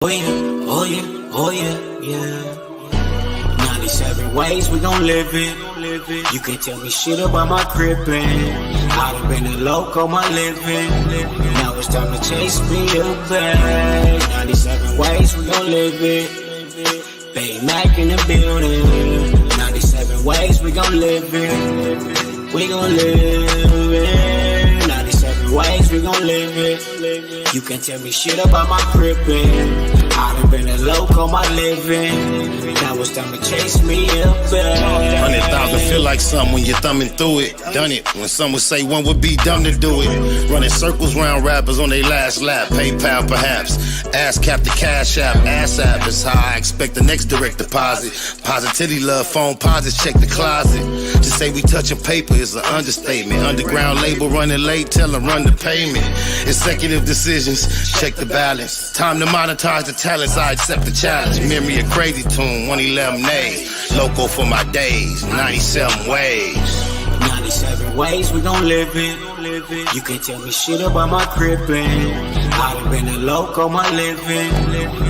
Oh yeah, oh yeah, oh yeah, yeah. 97 ways we gon' live it. You can't tell me shit about my crippin'. I done been a loco my living. Now it's time to chase me a bag. 97 ways we gon' live it. Bay Mac in the building. 97 ways we gon' live it. We gon' live it. 97 ways we gon' live it. You can't tell me shit about my crippin'. I done been a loco my living. Now it's time to chase me a bag. 100,000 feel like something when you're thumbing through it. Done it when some would say one would be dumb to do it. Running circles round rappers on their last lap. PayPal perhaps. Ass cap the cash app. Ass app is how I expect the next direct deposit. Positivity love phone posits check the closet. To say we touching paper is an understatement. Underground label running late, tell them run the payment. Executive decisions, check the balance. Time to monetize the talents, I accept the challenge. Memory a crazy tune, 111 days. Loco for my days, 97 ways. 97 ways we gon' live it. You can't tell me shit about my crippin'. I done been a loco my living.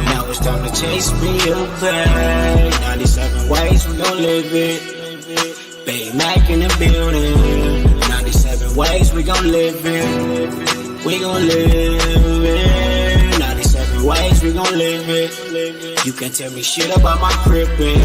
Now it's time to chase me a bag. 97 ways we gon' live it. Bay Mac in the building. 97 ways we gon' live it. We gon' live it. 97 ways we gon' live it. You can't tell me shit about my crippin'.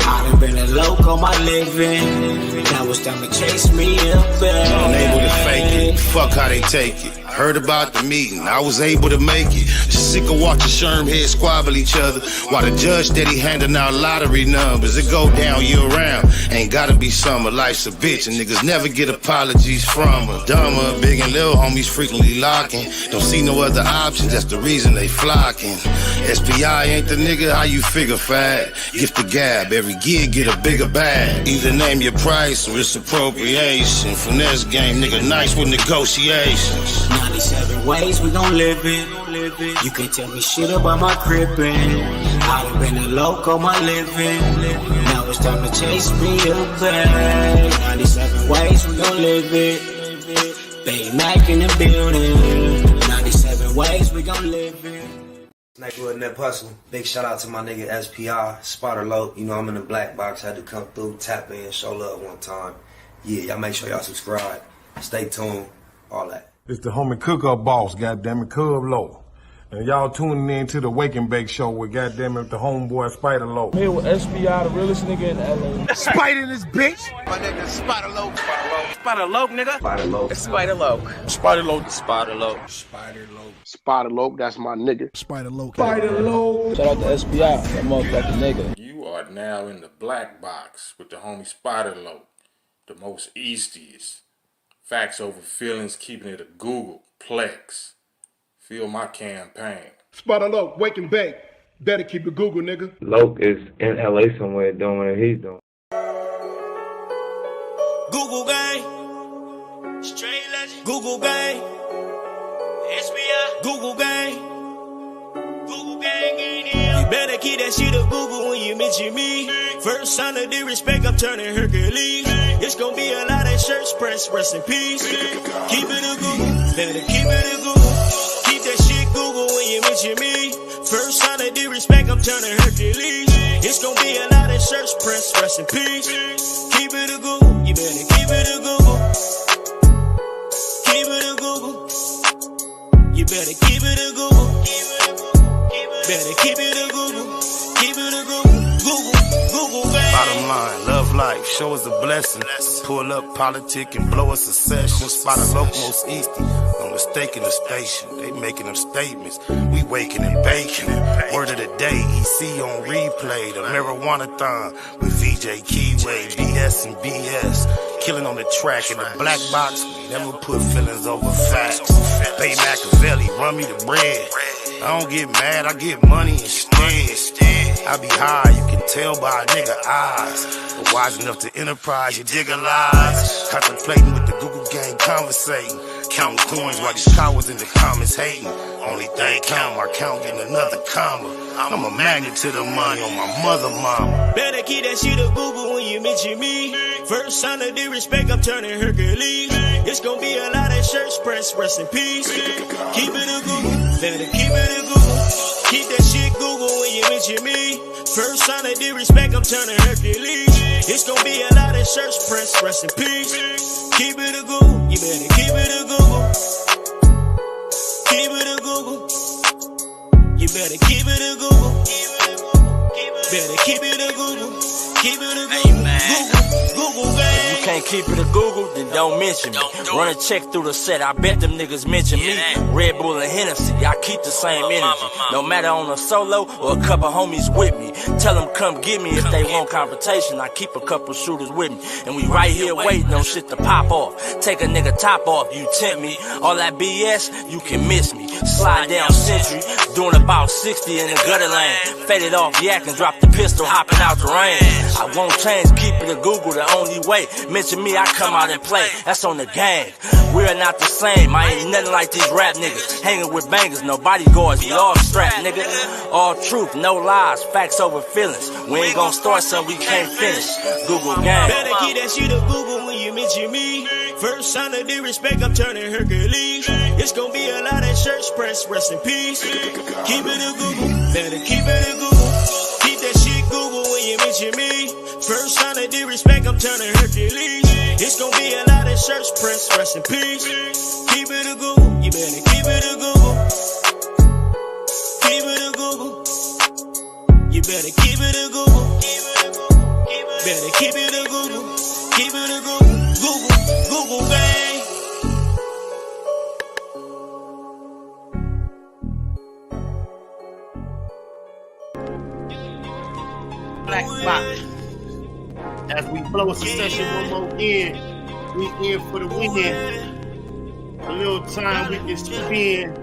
I done been a loco my living. Now it's time to chase me a bag. Unable to fake it, fuck how they take it. Heard about the meeting, I was able to make it. Just sick of watching Sherm heads squabble each other while the judge steady handing out lottery numbers. It go down year round, ain't gotta be summer. Life's a bitch and niggas never get apologies from her. Dumber, big and little homies frequently locking. Don't see no other options, that's the reason they flocking. SPI ain't the nigga, how you figure fat? Gift the gab, every gig get a bigger bag. Either name your price or it's appropriation. Finesse game, nigga nice with negotiations. 97 ways we gon' live it. You can't tell me shit about my crippin'. I done been a loco my living. Now it's time to chase me a bag. 97 ways we gon' live it. Bay Mac in the building. 97 ways we gon' live it. Nightwood Net Hustle. Big shout out to my nigga SPI, Spotter Low. You know I'm in the black box. Had to come through, tap in, show love one time. Yeah, y'all make sure y'all subscribe. Stay tuned. All that. It's the homie Cook-Up Boss, goddammit, Cub Low. And y'all tuning in to the Wake and Bake Show with goddammit the homeboy Spider Low. Here with SPI, the realest nigga in LA. Spider this bitch! My nigga Spider Low. Spider Low, nigga. Spider Low. Spider Low. Spider Low. Spider Low. Spider Low. Spider Low, that's my nigga. Spider Low. Spider Low. Shout out to SPI, that motherfucking nigga. You are now in the black box with the homie Spider Low, the most eastiest. Facts over feelings, keeping it a Google Plex. Feel my campaign. Spider Low, Wake and Bake. Better keep it Google, nigga. Loke is in LA somewhere doing what he's doing. Google gang. Straight legend. Google gang. SPI. Google gang. Google gang in here. You better keep that shit a Google when you mention me. First sign of disrespect, I'm turning Hercules. It's gonna be a lot of shirts pressed, rest in peace. Keep it a Google. Better keep it a Google. Keep that shit Google when you mention me. First sign of disrespect, I'm turning Hercules. It's gonna be a lot of shirts pressed, rest in peace. Keep it a Google. You better keep it a Google. Keep it a Google. You better keep it a Google. Better keep it a Google. Keep it a Google. Google, baby. Bottom line, love life, show us a blessing. Pull up politic and blow us a session. Spot a local most easty, no mistaking the station. They making them statements, we waking and baking. Word of the day, EC on replay. The marijuana-thon with VJ Keyway, BS and BS. Killing on the track in the black box, we never put feelings over facts. Bay Machiavelli, run me the bread. I don't get mad, I get money instead. I be high, you can tell by a nigga eyes. But wise enough to enterprise, you dig a lies. Contemplating with the Google gang, conversating. Counting coins while these cowards in the comments hating. Only thing count, my count getting another comma. I'm a magnet to the money on my mother mama. Better keep that shit a Google when you mention me. First sign of disrespect, I'm turning Hercules. It's gonna be a lot of shirts pressed, rest in peace. Keep it a Google. Better keep it a Google. Keep that shit mention me. First sign of disrespect, I'm turning Hercules. It's gonna be a lot of church press, rest in peace. Keep it a Google, you better keep it a Google. Keep it a Google. You better keep it a Google. Better keep it a Google. Keep it a Google. Google, gang. You can't keep it a Google, then don't mention me. Run a check through the set, I bet them niggas mention me. Red Bull and Hennessy, I keep the same energy. No matter on a solo or a couple homies with me. Tell them come get me if they want confrontation. I keep a couple shooters with me. And we right here waiting on shit to pop off. Take a nigga top off, you tempt me. All that BS, you can miss me. Slide down Century, doing about 60 in the gutter lane. Faded off yak and drop the pistol, hopping out the rain. I won't change, keep it a Google, the only way. Mention me, I come out and play. That's on the gang. We're not the same. I ain't nothing like these rap niggas. Hanging with bangers, no bodyguards, we all strapped, nigga. All truth, no lies, facts over feelings. We ain't gonna start something we can't finish. Google gang. Better keep that shit a Google when you mention me. First sign of disrespect, I'm turning Hercules. It's gonna be a lot of church press, rest in peace. Keep it a Google, better keep it a Google. Keep that shit Google when you mention me. First sign of disrespect, I'm turning Hercules. It's gonna be a lot of church press, rest in peace. Keep it a Google, you better keep it a Google. Keep it a Google. You better keep it a Google. Better keep it a Google. Keep it a Google. Google gang. Black Box. As we blow a succession one more in, we in for the win. A little time we can spend.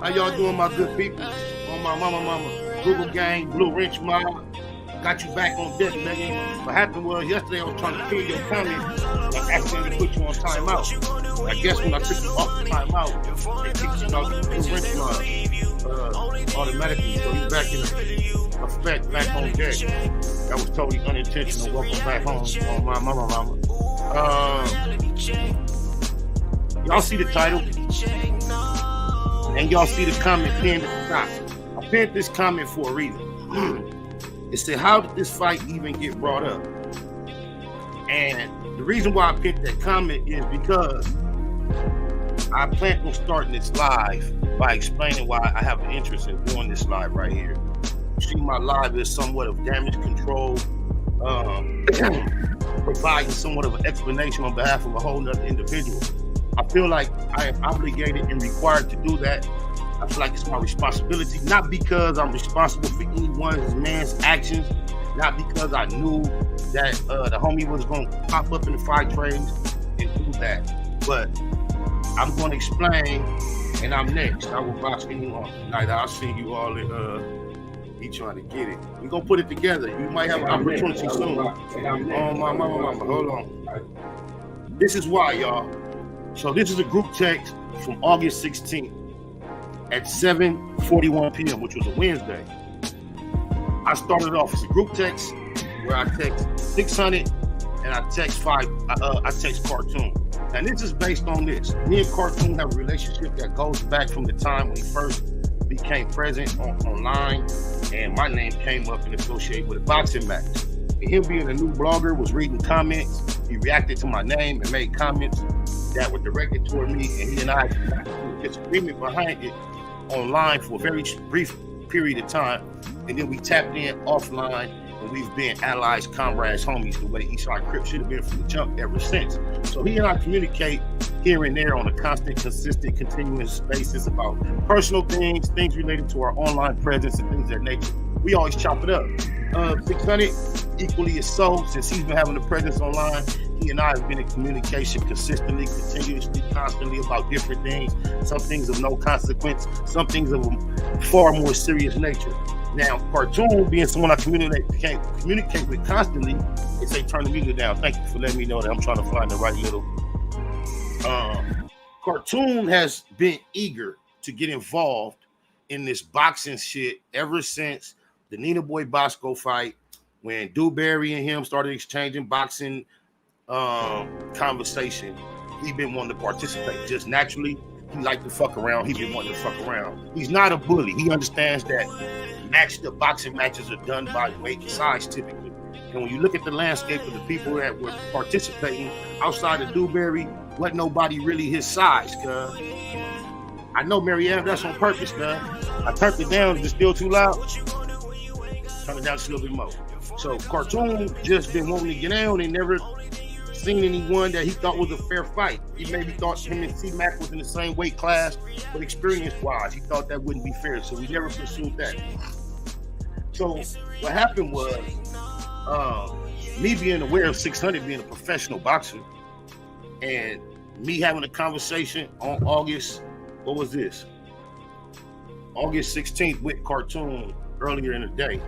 How y'all doing, my good people? On my mama, Google gang, Blue Wrench Mob. Got you back on deck, nigga. What happened was yesterday I was trying to kill your comments and accidentally put you on timeout. I guess when I took you off the timeout, it kicked you out the Blue Wrench Mob automatically. So you back in effect, back on deck. That was totally unintentional. Welcome back home on my mama. Y'all see the title, and y'all see the comment pinned at the top. I pinned this comment for a reason. It said, how did this fight even get brought up? And the reason why I picked that comment is because I plan on starting this live by explaining why I have an interest in doing this live right here. See, my live is somewhat of damage control, providing somewhat of an explanation on behalf of a whole nother individual. I feel like I am obligated and required to do that. I feel like it's my responsibility, not because I'm responsible for any one of man's actions, not because I knew that the homie was going to pop up in the fight trains and do that, but I'm going to explain, and I'm next. I will box anyone tonight. I'll see you all in, he trying to get it. We're going to put it together. You might have an opportunity soon. Oh, my mama, hold on. This is why, y'all. So this is a group text from August 16th. At 7:41 p.m., which was a Wednesday. I started off as a group text where I text 600 and I text Cartoon. Now this is based on this. Me and Cartoon have a relationship that goes back from the time when he first became present online, and my name came up and associated with a boxing match. And him being a new blogger was reading comments. He reacted to my name and made comments that were directed toward me, and he and I had a disagreement behind it online for a very brief period of time, and then we tapped in offline, and we've been allies, comrades, homies, the way Eastside Crip should have been from the jump ever since. So he and I communicate here and there on a constant, consistent, continuous basis about personal things related to our online presence and things of that nature. We always chop it up. 600 equally as so, since he's been having a presence online. He and I have been in communication consistently, continuously, constantly about different things. Some things of no consequence, some things of a far more serious nature. Now, Cartoon, being someone I communicate with constantly, they say turn the music down. Thank you for letting me know that I'm trying to find the right little. Cartoon has been eager to get involved in this boxing shit ever since the Nina Boy Bosco fight, when Dewberry and him started exchanging boxing conversation. He been wanting to participate just naturally. He liked to fuck around. He been wanting to fuck around. He's not a bully. He understands that matched up boxing matches are done by weight and size typically. And when you look at the landscape of the people that were participating outside of Dewberry, wasn't nobody really his size, cuz. I know, Marianne, that's on purpose, cuz. I turned it down. Is it still too loud? Turn it down just a little bit more. So Cartoon just been wanting to get down and never seen anyone that he thought was a fair fight. He maybe thought him and C-Mac was in the same weight class, but experience-wise, he thought that wouldn't be fair, so we never pursued that. So what happened was, me being aware of 600 being a professional boxer, and me having a conversation on August 16th with Cartoon earlier in the day,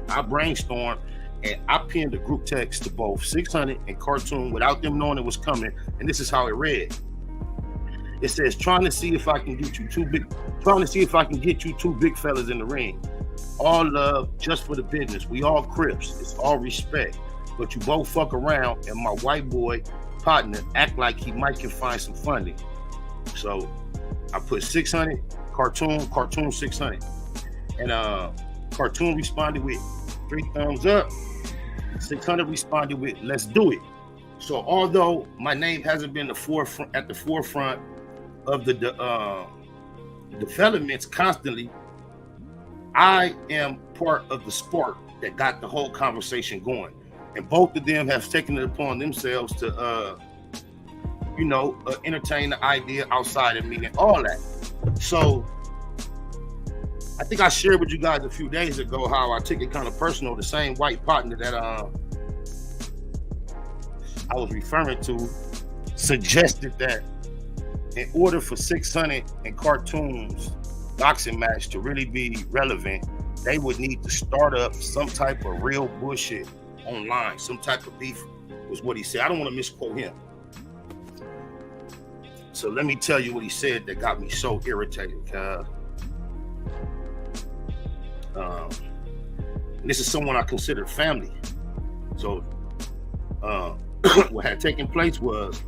I brainstormed and I pinned a group text to both 600 and Cartoon without them knowing it was coming. And this is how it read. It says, trying to see if I can get you two big fellas in the ring. All love, just for the business. We all Crips. It's all respect. But you both fuck around and my white boy partner act like he might can find some funding. So I put 600, Cartoon 600. And Cartoon responded with 3 thumbs up. 600 responded with, let's do it. So although my name hasn't been at the forefront of the developments constantly, I am part of the spark that got the whole conversation going. And both of them have taken it upon themselves to, entertain the idea outside of me and all that. So I think I shared with you guys a few days ago how I took it kind of personal. The same white partner that I was referring to suggested that in order for 600 and Cartoon's boxing match to really be relevant, they would need to start up some type of real bullshit online. Some type of beef was what he said. I don't want to misquote him. So let me tell you what he said that got me so irritated. This is someone I consider family. So what had taken place was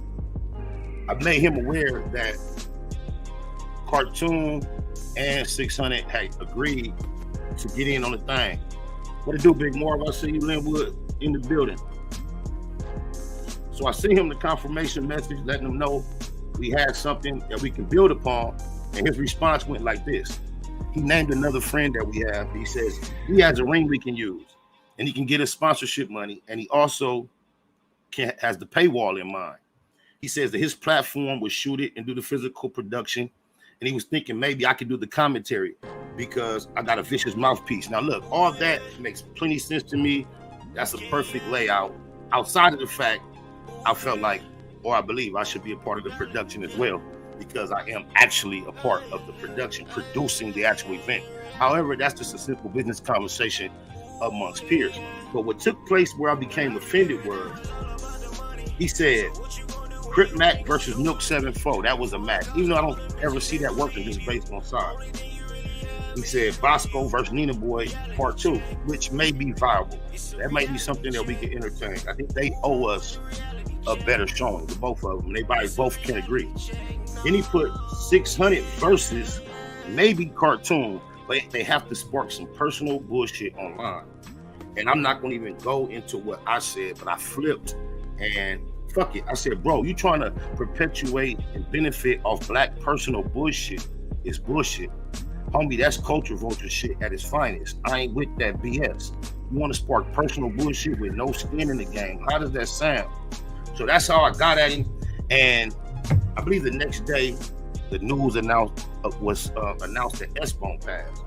I made him aware that Cartoon and 600 had agreed to get in on the thing. What to do, Big Marv? I see you, Linwood, in the building. So I sent him the confirmation message, letting him know we had something that we can build upon. And his response went like this. He named another friend that we have. He says he has a ring we can use, and he can get us sponsorship money, and he also has the paywall in mind. He says that his platform would shoot it and do the physical production, and he was thinking maybe I could do the commentary because I got a vicious mouthpiece. Now look, all that makes plenty sense to me. That's a perfect layout. Outside of the fact, I felt like, or I believe I should be a part of the production as well, because I am actually a part of the production, producing the actual event. However, that's just a simple business conversation amongst peers. But what took place where I became offended was, he said, Crip Mac versus Milk 7-4. That was a match. Even though I don't ever see that working just based on size. He said Bosco versus Nina Boy Part 2, which may be viable. That might be something that we can entertain. I think they owe us a better showing, the both of them. They both can agree. Then he put 600 versus maybe Cartoon, but they have to spark some personal bullshit online. And I'm not going to even go into what I said, but I flipped and fuck it. I said, bro, you trying to perpetuate and benefit off black personal bullshit is bullshit. Homie, that's culture vulture shit at its finest. I ain't with that BS. You want to spark personal bullshit with no skin in the game. How does that sound? So that's how I got at him. And I believe the next day, the news was announced that S-Bone passed.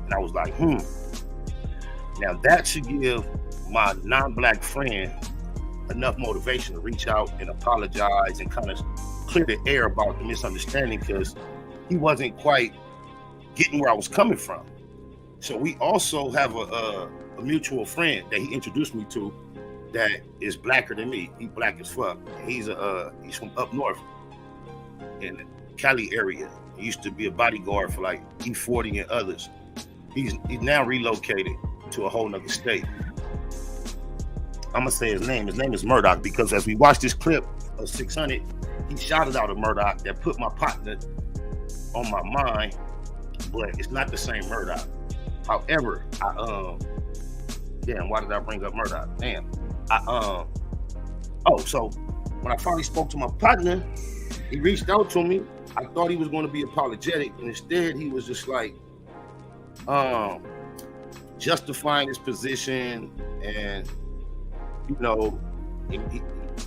And I was like, Now that should give my non-black friend enough motivation to reach out and apologize and kind of clear the air about the misunderstanding, because he wasn't quite getting where I was coming from. So we also have a mutual friend that he introduced me to that is blacker than me. He black as fuck. He's from up north in the Cali area. He used to be a bodyguard for like E40 and others. He's now relocated to a whole nother state. I'm gonna say his name. His name is Murdoch, because as we watched this clip of 600, he shouted out a Murdoch that put my partner on my mind, but it's not the same Murdoch. However, damn, why did I bring up Murdoch? Damn. So when I finally spoke to my partner, he reached out to me. I thought he was going to be apologetic, and instead he was just like justifying his position, and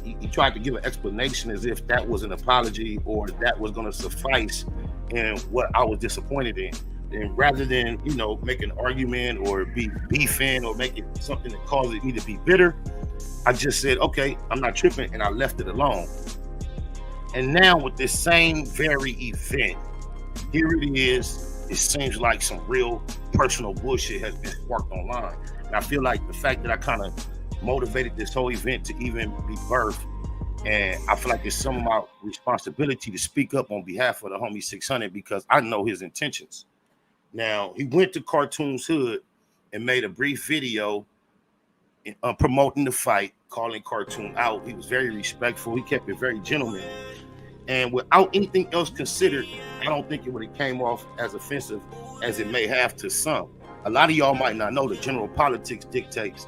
he tried to give an explanation as if that was an apology or that was going to suffice in what I was disappointed in. And rather than make an argument or be beefing or make it something that causes me to be bitter, I just said, okay, I'm not tripping, and I left it alone. And now with this same very event, here it is. It seems like some real personal bullshit has been sparked online. And I feel like the fact that I kind of motivated this whole event to even be birthed, and I feel like it's some of my responsibility to speak up on behalf of the homie 600 because I know his intentions. Now, he went to Cartoon's hood and made a brief video promoting the fight, calling Cartoon out. He was very respectful. He kept it very gentleman. And without anything else considered, I don't think it would have came off as offensive as it may have to some. A lot of y'all might not know the general politics dictates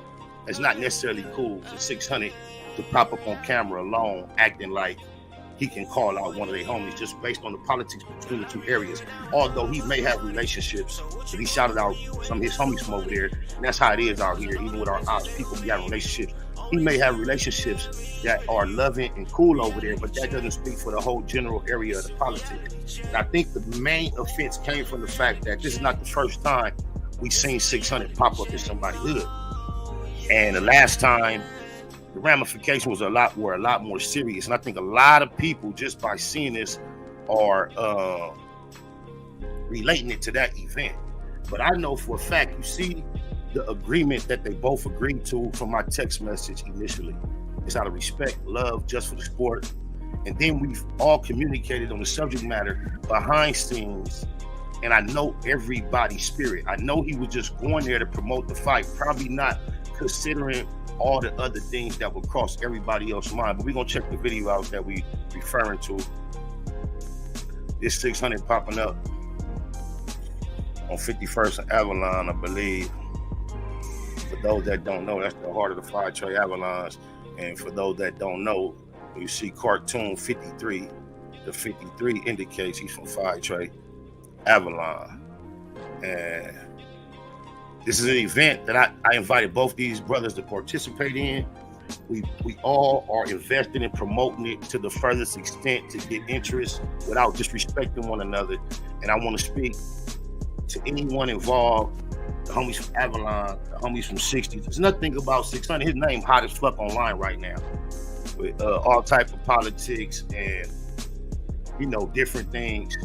it's not necessarily cool for 600 to pop up on camera alone, acting like he can call out one of their homies just based on the politics between the two areas. Although he may have relationships, but he shouted out some of his homies from over there, and that's how it is out here. Even with our odds, people we have relationships. He may have relationships that are loving and cool over there, but that doesn't speak for the whole general area of the politics. And I think the main offense came from the fact that this is not the first time we've seen 600 pop up in somebody's hood. And the last time, the ramifications were a lot more serious. And I think a lot of people, just by seeing this, are relating it to that event. But I know for a fact, you see the agreement that they both agreed to from my text message initially. It's out of respect, love, just for the sport. And then we've all communicated on the subject matter behind scenes. And I know everybody's spirit. I know he was just going there to promote the fight, probably not considering all the other things that would cross everybody else's mind. But we're going to check the video out that we referring to. This 600 popping up on 51st and Avalon, I believe. For those that don't know, that's the heart of the Fire Tray Avalons. And for those that don't know, you see Cartoon53. The 53 indicates he's from Fire Tray Avalon. And this is an event that I invited both these brothers to participate in. We all are invested in promoting it to the furthest extent to get interest without disrespecting one another. And I want to speak to anyone involved, the homies from Avalon, the homies from 60s. There's nothing about 600. His name hot as fuck online right now with all type of politics and, different things.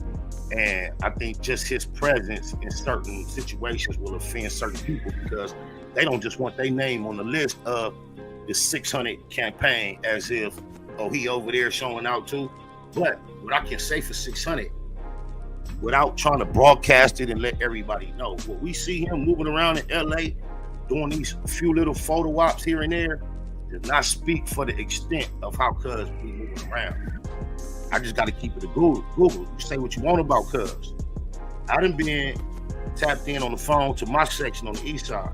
And I think just his presence in certain situations will offend certain people because they don't just want their name on the list of the 600 campaign as if, he over there showing out too. But what I can say for 600, without trying to broadcast it and let everybody know, what we see him moving around in LA, doing these few little photo ops here and there, does not speak for the extent of how Cuz be moving around. I just got to keep it a Google. You say what you want about Cuz. I done been tapped in on the phone to my section on the east side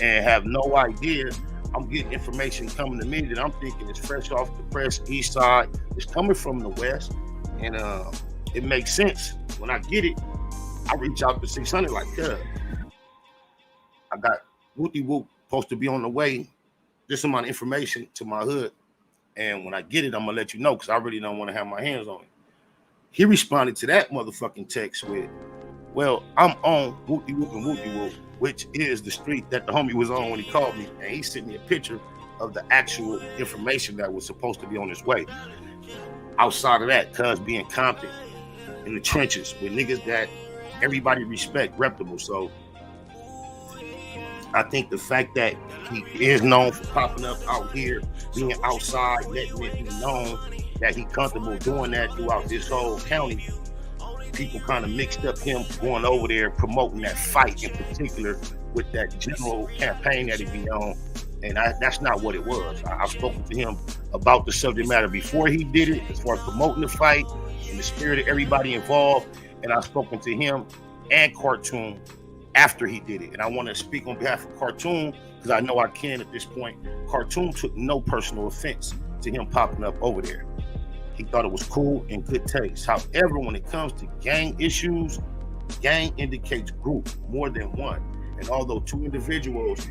and have no idea. I'm getting information coming to me that I'm thinking is fresh off the press east side. It's coming from the west. And it makes sense. When I get it, I reach out to 600 like, Cuz, I got Whoopty Whoop supposed to be on the way. This amount of information to my hood. And when I get it, I'm going to let you know because I really don't want to have my hands on it. He responded to that motherfucking text with, well, I'm on Whoopty Whoop and Whoopty Whoop, which is the street that the homie was on when he called me. And he sent me a picture of the actual information that was supposed to be on his way. Outside of that, Cuz being Compton in the trenches with niggas that everybody respect, reputable. So I think the fact that he is known for popping up out here, being outside, letting it be known that he's comfortable doing that throughout this whole county, people kind of mixed up him going over there promoting that fight in particular with that general campaign that he be on. And that's not what it was. I've spoken to him about the subject matter before he did it, as far as promoting the fight in the spirit of everybody involved. And I've spoken to him and Cartoon after he did it. And I want to speak on behalf of Cartoon, because I know I can at this point. Cartoon took no personal offense to him popping up over there. He thought it was cool and good taste. However, when it comes to gang issues, gang indicates group, more than one. And although two individuals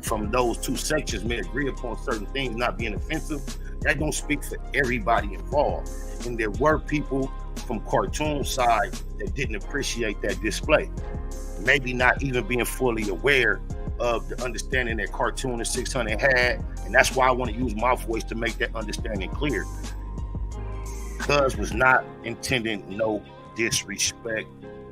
from those two sections may agree upon certain things not being offensive, that don't speak for everybody involved. And there were people from Cartoon side that didn't appreciate that display. Maybe not even being fully aware of the understanding that Cartoon and 600 had. And that's why I want to use my voice to make that understanding clear. Cuz was not intending no disrespect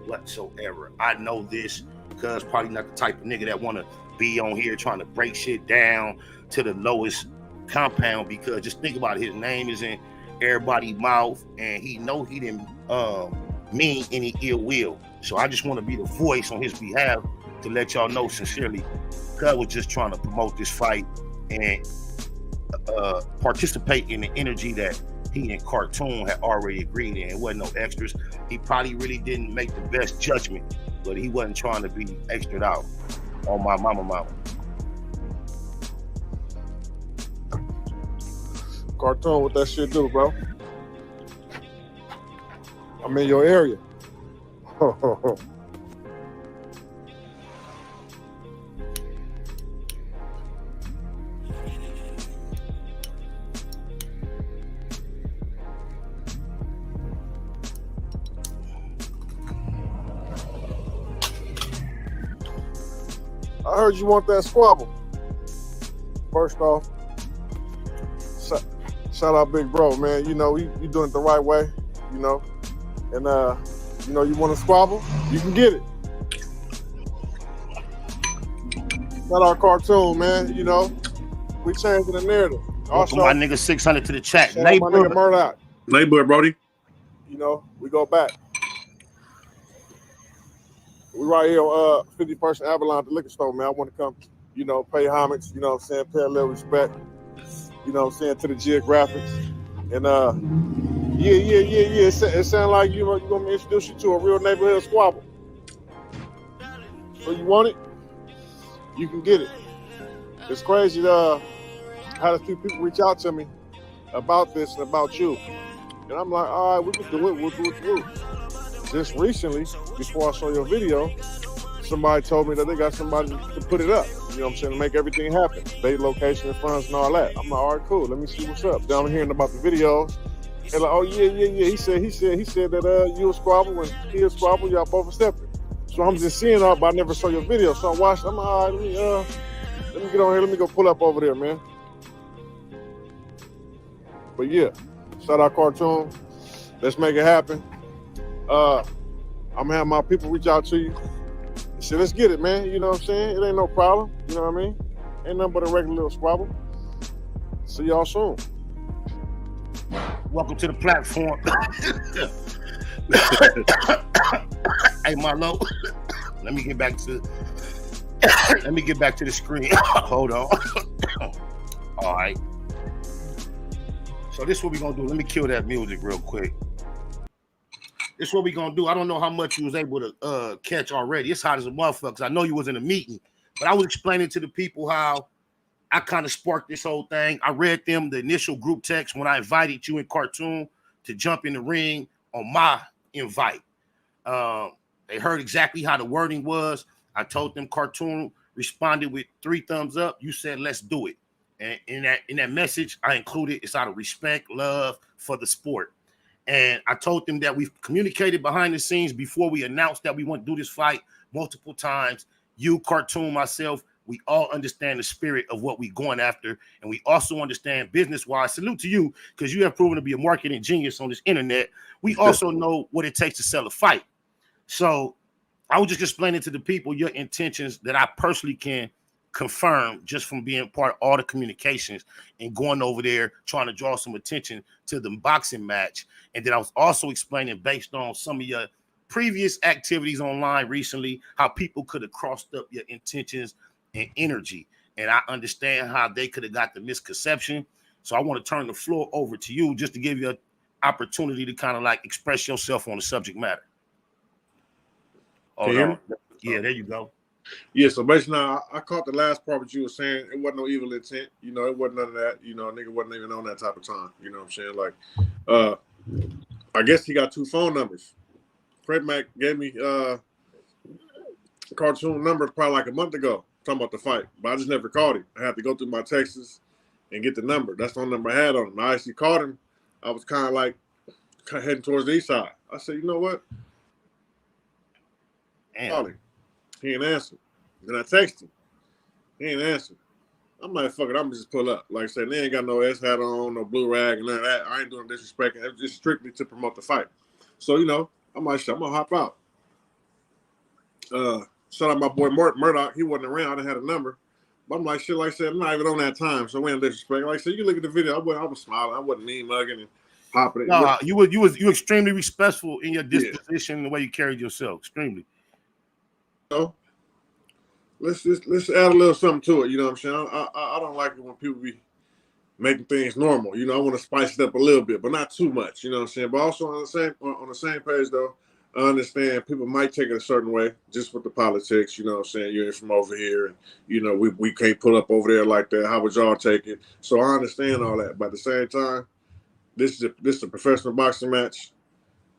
whatsoever. I know this. Cuz probably not the type of nigga that want to be on here trying to break shit down to the lowest compound, because just think about it, his name is in everybody's mouth and he know he didn't mean any ill will. So I just want to be the voice on his behalf to let y'all know sincerely, Cuz was just trying to promote this fight and participate in the energy that he and Cartoon had already agreed in. It wasn't no extras. He probably really didn't make the best judgment, but he wasn't trying to be extra out on my mama. Cartoon, what that shit do, bro? I'm in your area. I heard you want that squabble. First off, shout out Big Bro, man. You know, you doing it the right way, you know. And, you know, you want to squabble, you can get it. Shout out Cartoon, man. You know, we changing the narrative. Also, my nigga 600 to the chat. My nigga Murdoch. Labor, Brody. You know, we go back. We right here on 51st Avalon at the liquor store, man. I want to come, you know, pay homage, you know what I'm saying, pay a little respect, you know what I'm saying, to the geographics. And it sounds like you want me to introduce you to a real neighborhood squabble. So you want it? You can get it. It's crazy how a few people reach out to me about this and about you. And I'm like, all right, we can do it. We'll do it. Just recently, before I saw your video, somebody told me that they got somebody to put it up. You know what I'm saying? To make everything happen. Date, location, and funds, and all that. I'm like, all right, cool. Let me see what's up. Then I'm hearing about the videos. And like, oh yeah. He said that you a squabble and he a squabble. Y'all both are separate. So I'm just seeing it, but I never saw your video. So I watched. I'm like, all right, let me get on here. Let me go pull up over there, man. But yeah, shout out Cartoon. Let's make it happen. I'm gonna have my people reach out to you. Say, let's get it, man. You know what I'm saying? It ain't no problem. You know what I mean? Ain't nothing but a regular little squabble. See y'all soon. Welcome to the platform. Hey, Marlo. Let me get back to the screen. Hold on. All right. So this is what we're gonna do. Let me kill that music real quick. This is what we're gonna do. I don't know how much you was able to catch already. It's hot as a motherfucker, because I know you was in a meeting, but I was explaining to the people how I kind of sparked this whole thing. I read them the initial group text when I invited you in Cartoon to jump in the ring on my invite. They heard exactly how the wording was. I told them Cartoon responded with 3 thumbs up. You said, let's do it. And in that message, I included it's out of respect, love for the sport. And I told them that we've communicated behind the scenes before we announced that we want to do this fight multiple times. You, Cartoon, myself, we all understand the spirit of what we're going after. And we also understand business-wise. Salute to you, because you have proven to be a marketing genius on this internet. We also know what it takes to sell a fight. So I was just explaining to the people your intentions that I personally can confirm just from being part of all the communications and going over there trying to draw some attention to the boxing match. And then I was also explaining, based on some of your previous activities online recently, how people could have crossed up your intentions and energy. And I understand how they could have got the misconception. So I want to turn the floor over to you just to give you an opportunity to kind of like express yourself on the subject matter. Hold on. Yeah, there you go. Yeah, so basically now I caught the last part what you were saying. It wasn't no evil intent. You know, it wasn't none of that. You know, a nigga wasn't even on that type of time. You know what I'm saying? Like, I guess he got 2 phone numbers. Fred Mac gave me Cartoon number probably like a month ago talking about the fight, but I just never called him. I had to go through my texts and get the number. That's the only number I had on him. I actually called him. I was kind of like heading towards the east side. I said, you know what? Call him. He didn't answer. Then I texted him. He didn't answer. I'm like, fuck it, I'm just pull up. Like I said, they ain't got no S hat on, no blue rag, and none of that. I ain't doing disrespect. It's just strictly to promote the fight. So, you know, I'm like, shit, I'm gonna hop out. Shout out my boy Murdoch. He wasn't around. I had a number. But I'm like, shit, like I said, I'm not even on that time. So we ain't disrespect. Like I said, you look at the video, I was smiling. I wasn't mean mugging and popping it. No, you was extremely respectful in your disposition and the way you carried yourself. Extremely. So let's add a little something to it. You know what I'm saying? I don't like it when people be making things normal. You know, I want to spice it up a little bit, but not too much. You know what I'm saying? But also on the same page though, I understand people might take it a certain way just with the politics. You know what I'm saying? You ain't from over here, and you know we can't pull up over there like that. How would y'all take it? So I understand all that, but at the same time, this is a professional boxing match.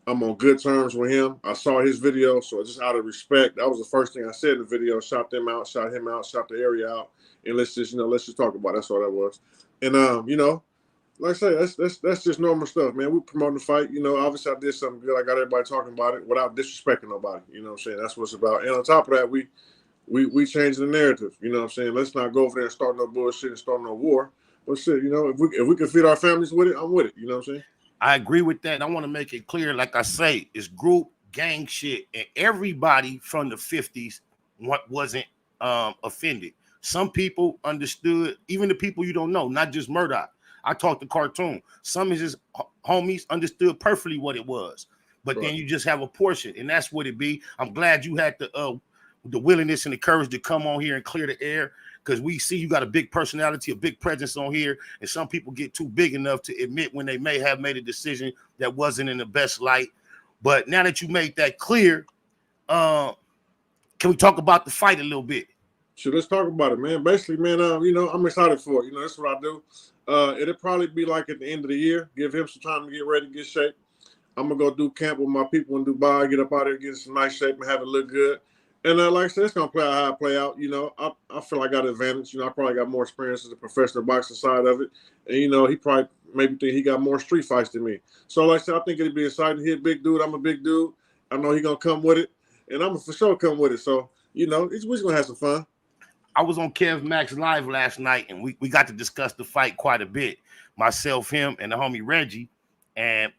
I'm on good terms with him. I saw his video, so just out of respect, that was the first thing I said in the video. Shot them out, shot him out, shot the area out, and let's just talk about it. That's all that was. And you know, like I say, that's just normal stuff, man. We promoting the fight. You know, obviously I did something good. I got everybody talking about it without disrespecting nobody. You know what I'm saying? That's what it's about. And on top of that, we changed the narrative. You know what I'm saying? Let's not go over there and start no bullshit and start no war. But shit, you know, if we can feed our families with it, I'm with it. You know what I'm saying? I agree with that. And I want to make it clear, like I say, it's group gang shit, and everybody from the 50s wasn't offended. Some people understood, even the people you don't know, not just Murdoch. I talked to Cartoon. Some of his homies understood perfectly what it was, but then you just have a portion, and that's what it be. I'm glad you had the willingness and the courage to come on here and clear the air, because we see you got a big personality, a big presence on here, and some people get too big enough to admit when they may have made a decision that wasn't in the best light. But now that you made that clear, can we talk about the fight a little bit? Sure, let's talk about it, man. Basically, man, you know, I'm excited for it. You know, that's what I do. It'll probably be like at the end of the year. Give him some time to get ready, get shape. I'm gonna go do camp with my people in Dubai, get up out there, get in some nice shape, and have it look good. And like I said, it's gonna play out how it play out. You know, I feel like I got an advantage. You know, I probably got more experience as a professional boxing side of it. And you know, he probably maybe think he got more street fights than me. So like I said, I think it'd be exciting. He a big dude. I'm a big dude. I know he gonna come with it, and I'm gonna for sure come with it. So you know, we're just gonna have some fun. I was on Kev Max Live last night, and we got to discuss the fight quite a bit. Myself, him, and the homie Reggie. And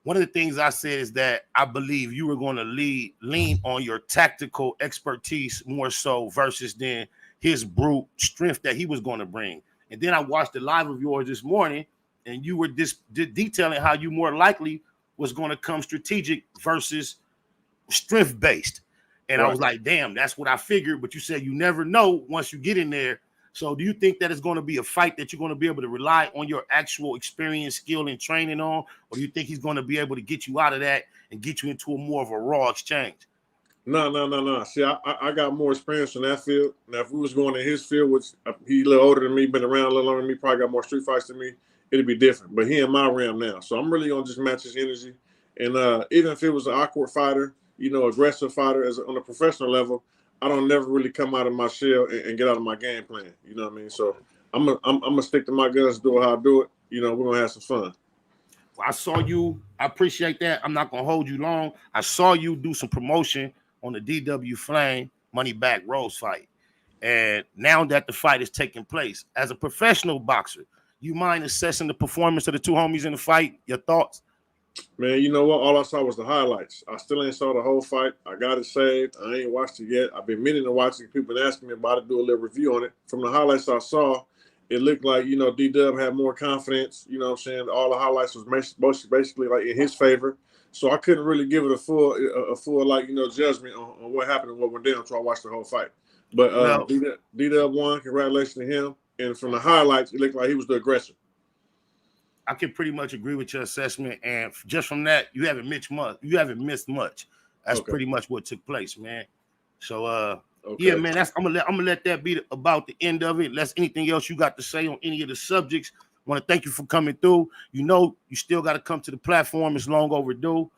one of the things I said is that I believe you were going to lean on your tactical expertise more so versus than his brute strength that he was going to bring. And then I watched the live of yours this morning, and you were detailing how you more likely was going to come strategic versus strength-based. And I was like, damn, that's what I figured. But you said you never know once you get in there. So do you think that it's going to be a fight that you're going to be able to rely on your actual experience, skill, and training on? Or do you think he's going to be able to get you out of that and get you into a more of a raw exchange? No. See, I got more experience in that field. Now, if we was going in his field, which he a little older than me, been around a little longer than me, probably got more street fights than me, it'd be different. But he in my realm now. So I'm really going to just match his energy. And even if it was an awkward fighter, you know, aggressive fighter on a professional level, I don't never really come out of my shell and get out of my game plan. You know what I mean? So I'm gonna stick to my guns, do how I do it. You know, we're gonna have some fun. Well, I saw you. I appreciate that. I'm not gonna hold you long. I saw you do some promotion on the DW Flame Money Back Rose fight, and now that the fight is taking place, as a professional boxer, you mind assessing the performance of the two homies in the fight? Your thoughts? Man, you know what? All I saw was the highlights. I still ain't saw the whole fight. I got it saved. I ain't watched it yet. I've been meaning to watch it. People been asking me about it, do a little review on it. From the highlights I saw, it looked like, you know, D-Dub had more confidence. You know what I'm saying? All the highlights was basically like in his favor. So I couldn't really give it a full like, you know, judgment on what happened and what went down until I watched the whole fight. But D-Dub won. Congratulations to him. And from the highlights, it looked like he was the aggressor. I can pretty much agree with your assessment, and just from that, you haven't missed much. That's pretty much what took place, man. So Okay. yeah, man, I'm gonna let that be about the end of it. Unless anything else you got to say on any of the subjects. Want to thank you for coming through. You know, you still got to come to the platform. It's long overdue.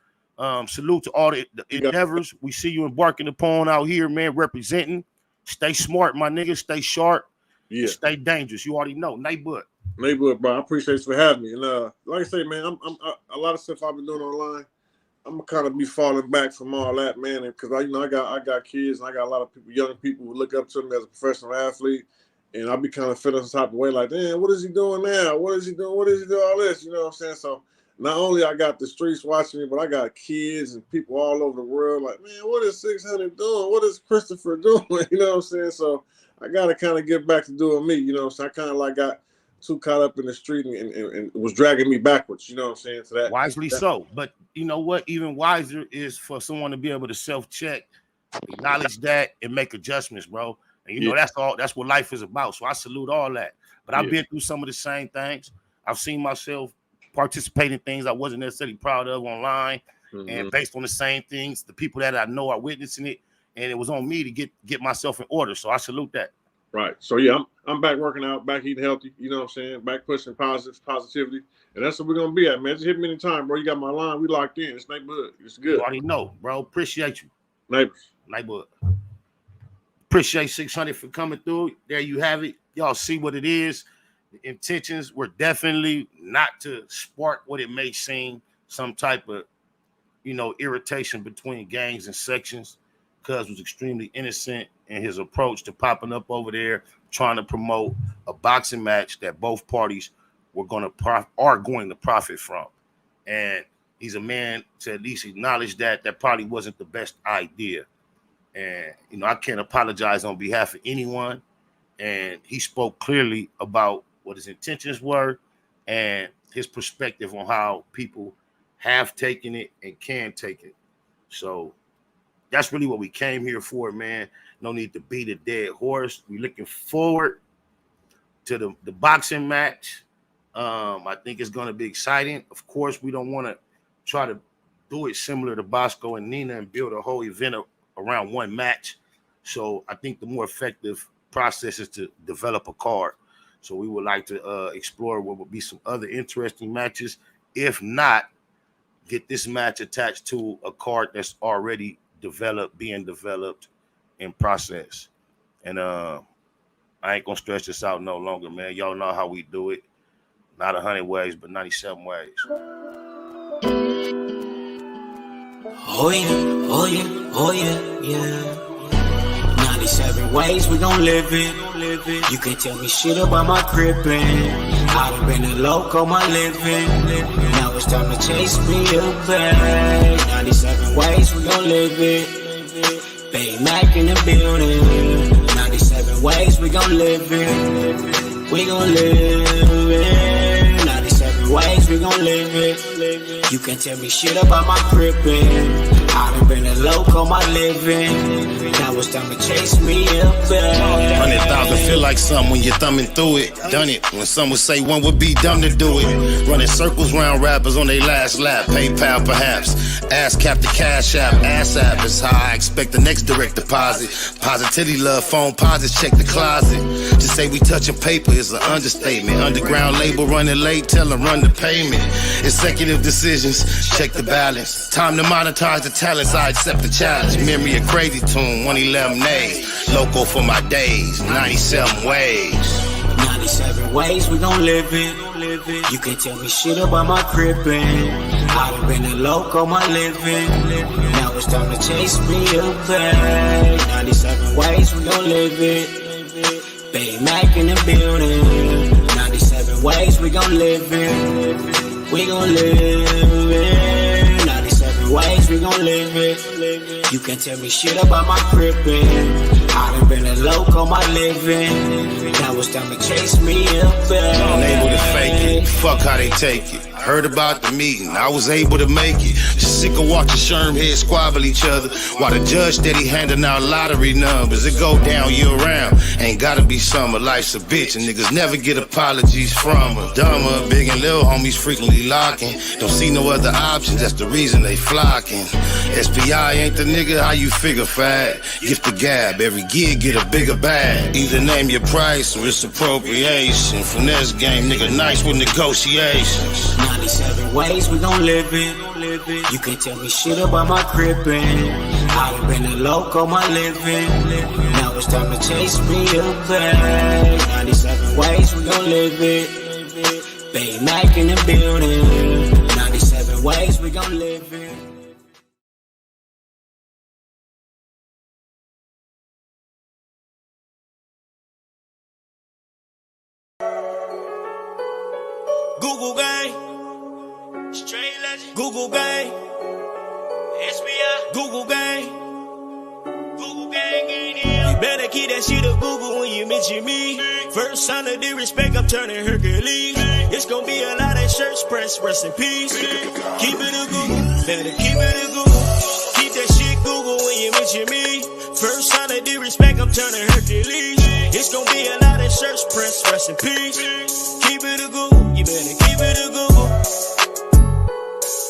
Salute to all the endeavors we see you embarking upon out here, man, representing. Stay smart, my nigga. Stay sharp. Yeah. Stay dangerous. You already know. Neighborhood, bro. I appreciate you for having me. And like I say, man, I'm a lot of stuff I've been doing online. I'm gonna kind of be falling back from all that, man, because I got kids and I got a lot of people, young people who look up to me as a professional athlete, and I'll be kind of feeling some type of way, like, damn, what is he doing now? What is he doing? What is he doing? All this, you know what I'm saying? So not only I got the streets watching me, but I got kids and people all over the world, like, man, what is 600 doing? What is Christopher doing? You know what I'm saying? So I gotta kind of get back to doing me, you know what I'm saying? I kind of like got too caught up in the street and it was dragging me backwards, you know what I'm saying? So wisely so. But you know what? Even wiser is for someone to be able to self-check, acknowledge that, and make adjustments, bro. And you know, that's what life is about. So I salute all that. But I've been through some of the same things. I've seen myself participate in things I wasn't necessarily proud of online, and based on the same things, the people that I know are witnessing it, and it was on me to get myself in order. So I salute that. Right. So yeah, I'm back working out, back eating healthy, you know what I'm saying? Back pushing positivity. And that's what we're gonna be at, man. Just hit me anytime, bro. You got my line, we locked in. It's neighborhood. It's good. You already know, bro. Appreciate you. Neighborhood. Appreciate 600 for coming through. There you have it. Y'all see what it is. The intentions were definitely not to spark what it may seem, some type of, you know, irritation between gangs and sections. Cuz was extremely innocent in his approach to popping up over there, trying to promote a boxing match that both parties are going to profit from. And he's a man to at least acknowledge that probably wasn't the best idea. And, you know, I can't apologize on behalf of anyone. And he spoke clearly about what his intentions were and his perspective on how people have taken it and can take it. So that's really what we came here for, man. No need to beat a dead horse. We're looking forward to the boxing match. I think it's going to be exciting. Of course, we don't want to try to do it similar to Bosco and Nina and build a whole event around one match. So I think the more effective process is to develop a card. So we would like to explore what would be some other interesting matches. If not, get this match attached to a card that's already being developed in process. And I ain't gonna stretch this out no longer, man. Y'all know how we do it. Not 100 ways, but 97 ways. Oh yeah, yeah. 97 ways we gon' live it. You can't tell me shit about my crippin'. I done been a loco my living. Now it's time to chase me away. 97 ways we gon' live it. Bay Mac in the building. 97 ways we gon' live it. We gon' live it. 97 ways we gon' live it. You can't tell me shit about my crippin'. I done been a loco my living. Now it's time to chase me up. 100,000 feel like something when you're thumbing through it. Done it when some would say one would be dumb to do it. Running circles round rappers on their last lap. PayPal perhaps. Ass cap the cash app. Ass app is how I expect the next direct deposit. Positivity love phone posits. Check the closet. To say we touching paper is an understatement. Underground label running late. Tell them run the payment. Executive decisions. Check the balance. Time to monetize the talents. I accept the challenge. Memory a crazy tune. 111 days. Loco for my days. 97 ways. 97 ways we gon' live it. You can't tell me shit about my crippin'. I done been a loco my living. Now it's time to chase me away. 97 ways we gon' live it. Bay Mac in the building. 97 ways we gon' live it. We gon' live it. 97 ways we gon' live it. You can't tell me shit about my crippin'. I done been a loco my living. Now it's time to chase me up. Unable to fake it. Fuck how they take it. Heard about the meeting, I was able to make it. Just sick of watching Sherm heads squabble each other while the judge steady handing out lottery numbers. It go down year round, ain't gotta be summer. Life's a bitch and niggas never get apologies from her. Dumber, big and little homies frequently locking. Don't see no other options, that's the reason they flocking. SPI ain't the nigga, how you figure fat? Gift the gab, every gig get a bigger bag. Either name your price or it's appropriation. Finesse game, nigga nice with negotiations. 97 ways we gon' live it. You can't tell me shit about my crippin'. I done been a loco my living. Now it's time to chase me a bag. 97 ways we gon' live it. Bay Mac in the building. 97 ways we gon' live it. Google gang, straight legend. Google gang, SBI. Google gang, Google gang ain't here. You better keep that shit a Google when you mention me. First sign of disrespect, I'm turning Hercules. It's gonna be a lot of shirts press, rest in peace. Keep it a Google, better keep it a Google. Keep that shit Google when you mention me. First sign of disrespect, I'm turning Hercules. It's gonna be a lot of shirts press, rest in peace. Keep it a Google. You better keep it a Google.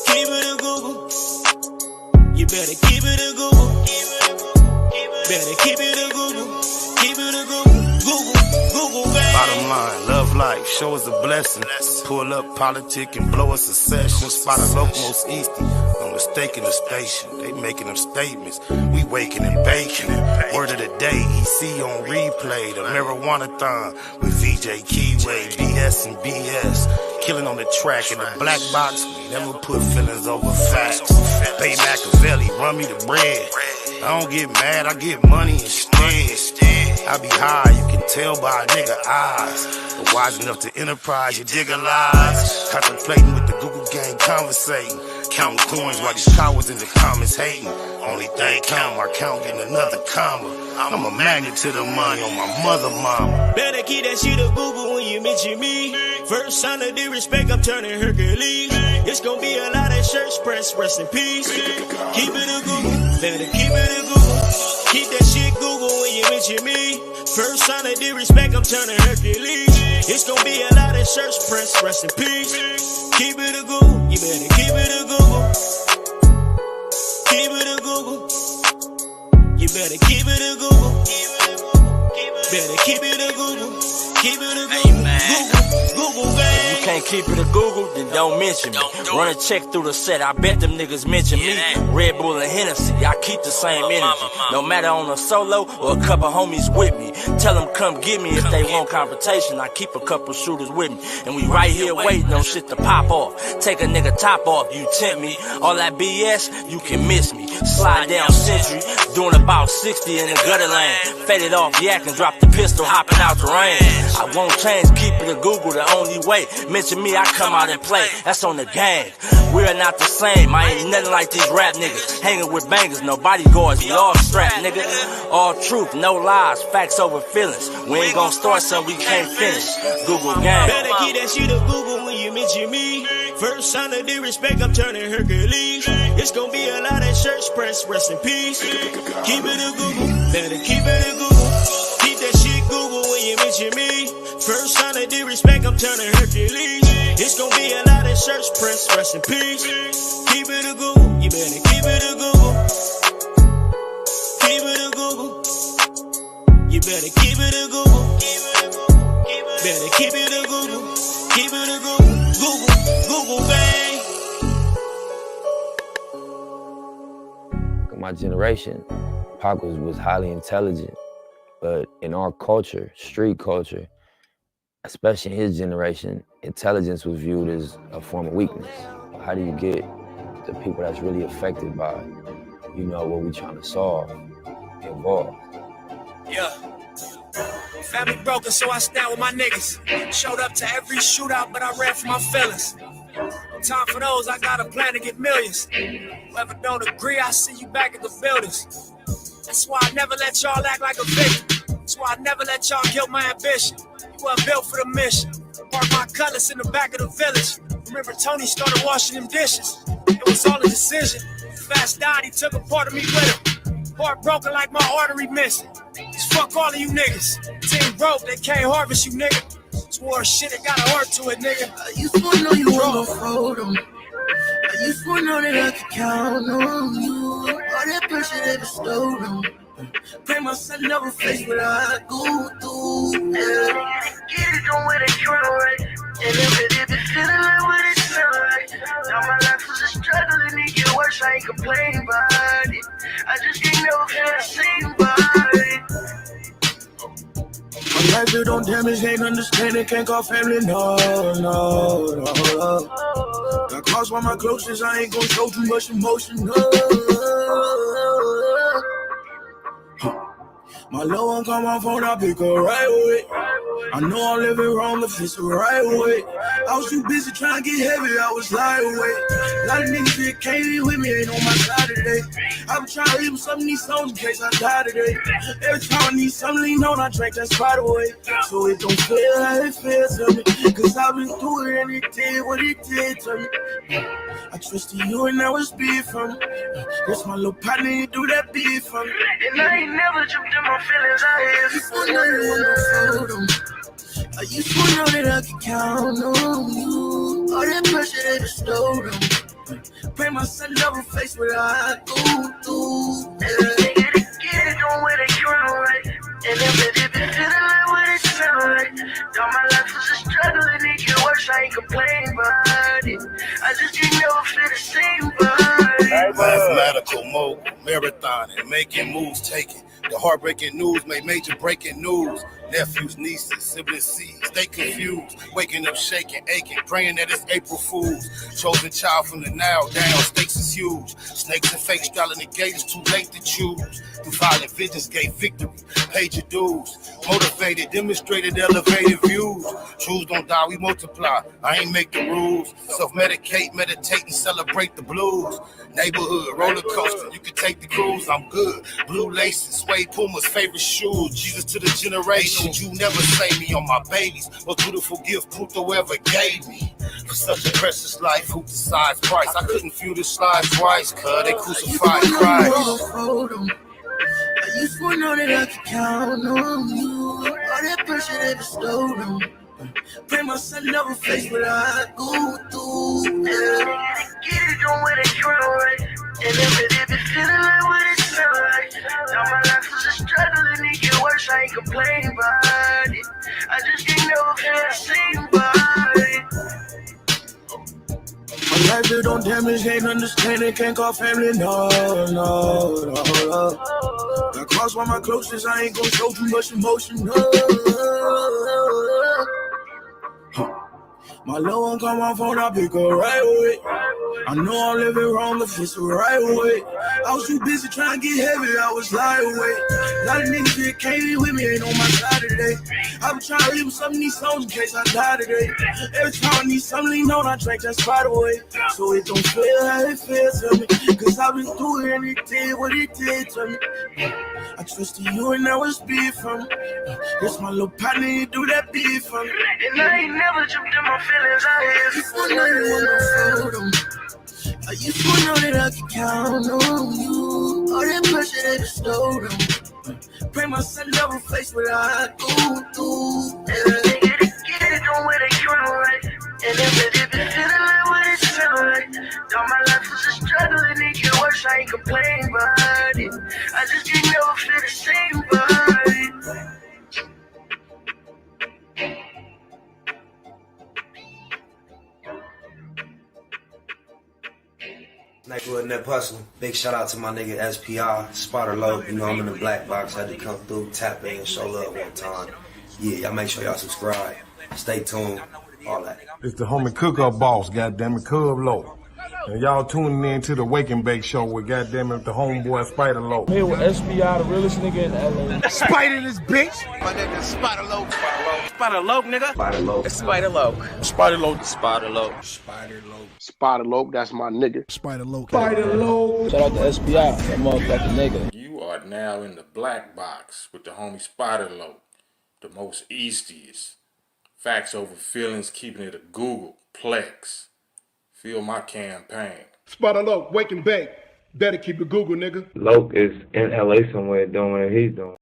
Keep it a Google. You better keep it a Google. Better keep it a Google. Keep it a Google. Google, baby. Bottom line, love life, show us a blessing. Pull up politic and blow us a session. Spot a local most easty. No mistake in the station. They making them statements. We waking and baking. Word of the day, EC on replay. The marijuana-thon with VJ Keyway, BS and BS. Killing on the track in the black box. We never put feelings over facts. Bay Machiavelli, run me the bread. I don't get mad, I get money instead. I be high, you can tell by a nigga eyes. But wise enough to enterprise, you dig a lies. Contemplating with the Google gang, conversating. Counting coins while these cowards in the comments hating. Only thing count, my count getting another comma. I'm a magnet to the money on my mother mama. Better keep that shit a Google when you mention me. First sign of disrespect, I'm turning Hercules. It's gonna be a lot of shirts press, rest in peace. Keep it a Google, better keep it a Google. Keep that shit Google when you mention me. First sign of disrespect, I'm turning Hercules. It's gonna be a lot of shirts press, rest in peace. Keep it a Google, you better keep it a Google. Keep it a Google. You better keep it a Google. Better keep it a Google. Keep it a Google. Google, gang. If you can't keep it a Google, then don't mention me. Run a check through the set, I bet them niggas mention me. Red Bull and Hennessy, I keep the same energy. No matter on a solo or a couple homies with me. Tell them come get me if they want confrontation. I keep a couple shooters with me. And we right here waiting on shit to pop off. Take a nigga top off, you tempt me. All that BS, you can miss me. Slide down Century, doing about 60 in the gutter lane. Faded off yak and drop the pistol, hopping out the rain. I won't change, keep it a Google the only way. Mention me, I come out and play. That's on the gang. We are not the same. I ain't nothing like these rap niggas. Hanging with bangers, no bodyguards. We all strapped, nigga. All truth, no lies. Facts over feelings. We ain't gonna start something we can't finish. Google gang. Better keep that shit a Google when you mention me. First sign of disrespect, I'm turning Hercules. It's gonna be a lot of shirts press, rest in peace. Keep it a Google. Better keep it a Google. Keep that shit Google when you mention me. First sign of disrespect, I'm turning Hercules. It's gonna be a lot of shirts press, rest in peace. Keep it a Google. You better keep it a Google. Keep it a Google. You better keep it a Google. Better keep it a Google. Keep it a Google. Google, bang. My generation, Pac was highly intelligent, but in our culture, street culture, especially in his generation, intelligence was viewed as a form of weakness. How do you get the people that's really affected by, what we trying to solve, involved? Yeah. Family broken, so I stand with my niggas. Showed up to every shootout, but I ran for my feelings. Time for those, I got a plan to get millions. Whoever don't agree, I see you back at the buildings. That's why I never let y'all act like a victim. That's why I never let y'all kill my ambition. You weren't built for the mission. Mark my colors in the back of the village. Remember Tony started washing them dishes. It was all a decision. Fast died, he took a part of me with him. Heart broken like my artery missing. Just fuck all of you niggas. Team broke, they can't harvest you, nigga. Swore shit, it got a heart to it, nigga. I used to know you were gon' fold 'em. I used to know that I could count on you. All that pressure they bestowed on me. Pray my son never face what I go through. Yeah. Get it, don't wear that crown right. And if it be feeling like what it sound like. Now my life was a struggle and it get worse. I ain't complaining about it. I just ain't never feel the same about it. My life built on damage, ain't understanding, can't call family, no. Got crossed by my closest, I ain't gon' show too much emotion, no. My low one call my phone, I pick her right away. I know I'm living wrong, if it's the right way. I was too busy trying to get heavy, I was lying away. A lot of niggas that came in with me ain't on my side today. I'm trying to leave some of these songs in case I die today. Every time I need something lean on, I drink that spot away. So it don't feel how it feels to me. Cause I've been through it and it did what it did to me. I trusted you and now it's beef from me. That's my little partner, you do that beef for me. And I ain't never jumped in my feelings, I used to know you were gon' fold 'em. I used to know that I could count on you. All that pressure they bestowed on me. Pray my son never face what I go through. Yeah. Get it, don't wear that crown right. And if it be feeling like what it sound like. Now my life was a struggle and it get worse, I ain't complaining about it. I just ain't never feel the same about it. Mathematical mogul, marathoning, making moves, taking the heartbreaking news, made major breaking news. Nephews, nieces, siblings, seeds, they confused. Waking up, shaking, aching, praying that it's April Fool's. Chosen child from the now down, stakes is huge. Snakes and fake straddling the gate, it's too late to choose. Through violent visions gave victory, paid your dues. Motivated, demonstrated, elevated views. Truths don't die, we multiply. I ain't make the rules. Self-medicate, meditate, and celebrate the blues. Neighborhood, roller coaster, you can take the cruise, I'm good. Blue laces, suede Puma's favorite shoes. Jesus to the generation, you never save me on my babies. Most beautiful gift Pluto ever gave me. For such a precious life, who decides price? I couldn't view the slides twice, cause they crucified Christ. I used to know that I could count on you. All that pressure they bestowed on me. Pray my son never face what I go through. Yeah. Get it, don't wear that crown right. And if it be feeling like what it sound like. Now my life was a struggle and it get worse, I ain't complaining about it. I just ain't never feel the same about it. My life built on damage, ain't understanding, can't call family, no. Got crossed by my closest, I ain't gon' show too much emotion, no. My low one call my phone, I pick her right away. I know I'm living wrong, if it's the right way. I was too busy trying to get heavy, I was lying away. A lot of niggas that came in with me ain't on my side today. I'm trying to leave some of these songs in case I die today. Every time I need something lean on, I drink that spot away. So it don't feel how it feels to me. Cause I've been through it and it did what it did to me. I trusted you and now it's beef from me. That's my little partner, you do that beef for me. And I ain't never jumped in my feelings, I used to know you were gon' fold 'em. I used to know that I could count on you. All that pressure they bestowed on me. Pray my son never face what I go through. Yeah. Get it, don't wear that crown right. And if it be feeling like what it sound like. Now my life was a struggle and it get worse, I ain't complaining about it. I just ain't never feel the same about it. Neighborhood Net Hustle. Big shout out to my nigga SPI, Spotter Low. You know I'm in the black box. Had to come through, tap in, show love one time. Yeah, y'all make sure y'all subscribe. Stay tuned. All that. It's the homie Cook-Up Boss, goddammit, Cub Low. And y'all tuning in to the Wake and Bake Show with goddammit the homeboy Spider Low. Here with SPI, the realest nigga in LA. Spider this bitch. My nigga Spider Low. Spider Low, nigga. Spider Low. Spider Low. Spider Low. Spider Low. Spider Low. Spider Low, that's my nigga. Spider Low. Spider Low. Shout out to SPI, that motherfucking nigga. You are now in the black box with the homie Spider Low, the most eastiest. Facts over feelings, keeping it a Google Plex. Feel my campaign. Spider Loc, wake and bake. Better keep it Google, nigga. Loc is in LA somewhere doing what he's doing.